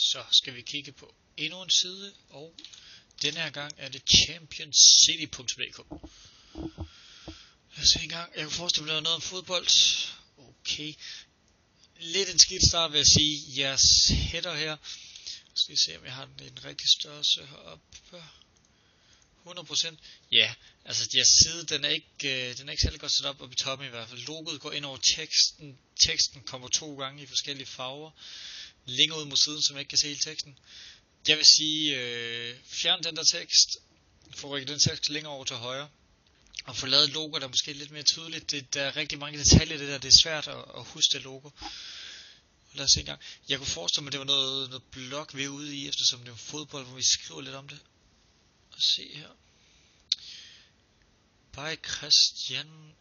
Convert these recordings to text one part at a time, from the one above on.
Så skal vi kigge på endnu en side, og denne her gang er det championcity.dk. Lad os se en gang. Jeg kan forestille mig noget om fodbold. Okay. Lidt en skidt start vil jeg sige. Jeres header her. Skal vi se om jeg har den i den rigtige størrelse heroppe. 100%. Ja, altså jeres side, den er ikke særlig godt sat op oppe i toppen i hvert fald. Logoet går ind over teksten. Teksten kommer 2 gange i forskellige farver. Længere ud mod siden, så man ikke kan se hele teksten. Jeg vil sige, fjern den der tekst. Få rykket den tekst længere over til højre. Og få lavet et logo, der er måske lidt mere tydeligt. Der er rigtig mange detaljer i det der. Det er svært at huske det logo. Lad os se en gang. Jeg kunne forestille mig, at det var noget blog, vi er ude i, eftersom det er fodbold, hvor vi skriver lidt om det. Og se her. By Christian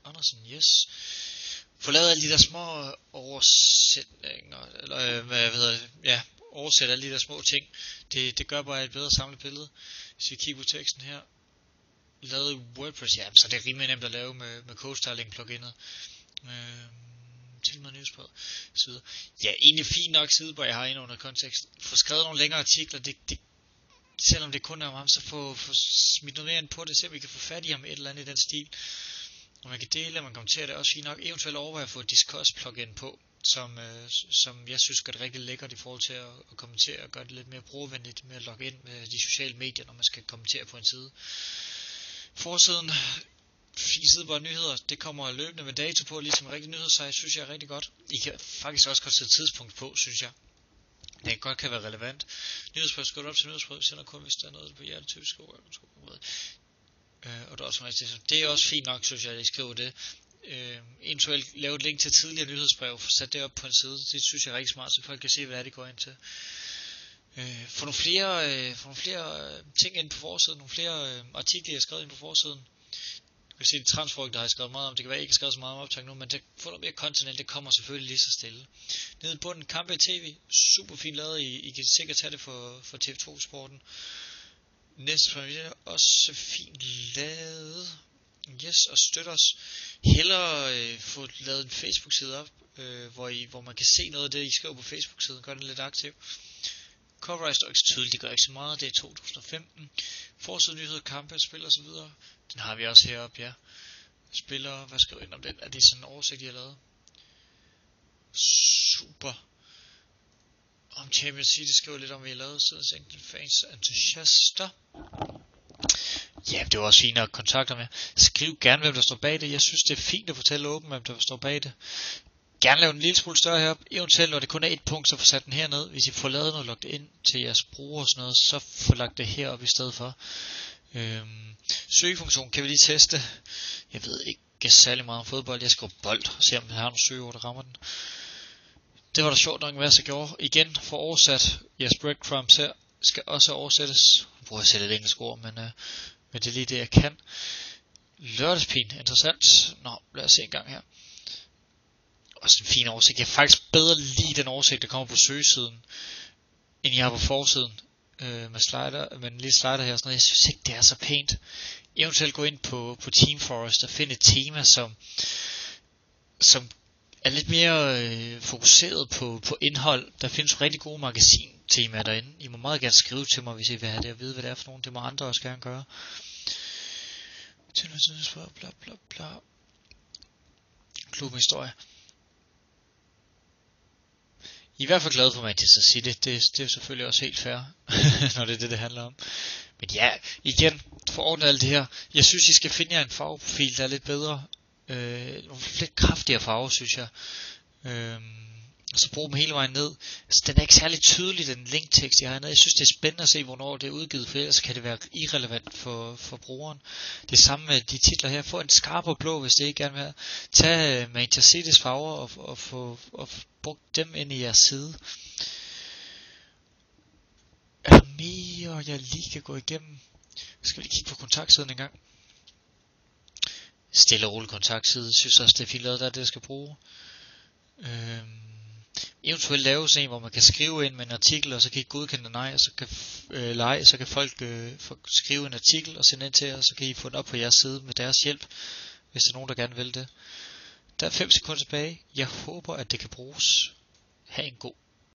Andersen, yes. Få lavet alle de der små oversætninger, eller hvad hedder det, ja, oversætte alle de der små ting. Det gør bare et bedre samlet billede. Hvis vi kigger på teksten her. Lavet WordPress, ja, så det er rimelig nemt at lave med CodeStyling pluginet. Til med newsbrevet, så videre. Ja, egentlig fint nok side, hvor jeg har inde under kontekst. Få skrevet nogle længere artikler, selvom det kun er om ham, så få smidt noget mere ind på det, så vi kan få fat i ham et eller andet i den stil. Og man kan dele, og man kommenterer det også fint nok. Eventuelt overveje at få et Discuss plugin på, som jeg synes gør det rigtig lækkert i forhold til at kommentere og gøre det lidt mere brugervenligt med at logge ind med de sociale medier, når man skal kommentere på en side. Forsiden, fin side på nyheder, det kommer løbende med dato på, ligesom en rigtig nyhedssite, synes jeg er rigtig godt. I kan faktisk også godt sætte tidspunkt på, synes jeg. Det godt kan være relevant. Nyhedsbrev skal op til nyhedsbrev, sender kun hvis der er noget på hjertetypisk ord. Og der er også det er også fint nok, synes jeg, at I skriver det. Eventuelt lave et link til tidligere nyhedsbrev, for sat det op på en side. Det synes jeg er rigtig smart, så folk kan se, hvad det går ind til. Få nogle flere ting ind på forsiden, nogle flere artikler, jeg har skrevet ind på forsiden. Du kan se det transferryg, der har jeg skrevet meget om. Det kan være, jeg ikke har skrevet så meget om optag nu, men det får noget mere content, det kommer selvfølgelig lige så stille. Nede i bunden, kampe i tv, super fint lavet. I kan sikkert tage det for TV2-sporten. Næste premiere, også fint lavet. Yes, og støt os. Hellere få lavet en Facebook-side op, hvor man kan se noget af det, I skriver på Facebook-siden. Gør den lidt aktiv. Cover står ikke så tydeligt, det gør ikke så meget. Det er 2015. Forsiden, nyheder, kampe, spil og så videre. Den har vi også heroppe, ja. Spillere, hvad skriver ind om den? Er det sådan en oversigt, I har lavet? Super. Om Champions City skriver lidt om, hvad I har lavet. Sidens enkelte fans entusiaster. Ja, det var også fint at kontakte med. Skriv gerne, hvem der står bag det. Jeg synes, det er fint at fortælle åbent, hvem der står bag det. Gerne lave en lille smule større heroppe. Eventuelt, når det kun er et punkt, så få sat den herned. Hvis I får lavet noget, lagt det ind til jeres brugere og sådan noget, så få lagt det heroppe i stedet for. Søgefunktion kan vi lige teste. Jeg ved ikke særlig meget om fodbold. Jeg skriver bold og se om jeg har nogle søgeord, der rammer den. Det var da sjovt nok, hvad jeg så gjorde. Igen for oversat. Jeres breadcrumbs her skal også oversættes. Nu bruger jeg selv et engelsk ord, men det er lige det jeg kan. Lørdagspin, interessant. Nå, lad os se en gang her. Også en fin oversigt. Jeg kan faktisk bedre lide den oversigt, der kommer på søgesiden, end jeg har på forsiden. Med en lille slider her og sådan noget. Jeg synes ikke, det er så pænt. Eventuelt gå ind på Team Forest og finde et tema, som er lidt mere fokuseret på indhold. Der findes rigtig gode magasintemaer derinde. I må meget gerne skrive til mig, hvis I vil have det og vide, hvad det er for nogen. Det må andre også gerne gøre. Bla bla bla. Klubhistorie. I er i hvert fald glad for Manchester City. Det er selvfølgelig også helt fair, når det er det handler om. Men ja, igen, for at ordne alt det her. Jeg synes, I skal finde jer en farveprofil, der er lidt bedre. Nogle lidt kraftigere farver, synes jeg. Og så brug dem hele vejen ned. Altså, den er ikke særlig tydelig, den linktekst, jeg har hernede. Jeg synes, det er spændende at se, hvornår det er udgivet, for ellers kan det være irrelevant for brugeren. Det samme med de titler her. Få en skarp og blå, hvis det ikke gerne vil have. Tag Manchester City's farver og få brugt dem ind i jeres side. Er der mere, jeg lige kan gå igennem? Skal vi lige kigge på kontaktsiden en gang? Stille og rolig kontaktside. Jeg synes også, det er fint lavet, der er det, jeg skal bruge. Eventuelt lave sådan en, hvor man kan skrive ind med en artikel, og så kan I godkende nej, og så kan folk skrive en artikel og sende ind til jer, og så kan I få den op på jeres side med deres hjælp, hvis der er nogen, der gerne vil det. Der er 5 sekunder tilbage. Jeg håber, at det kan bruges. Ha' en god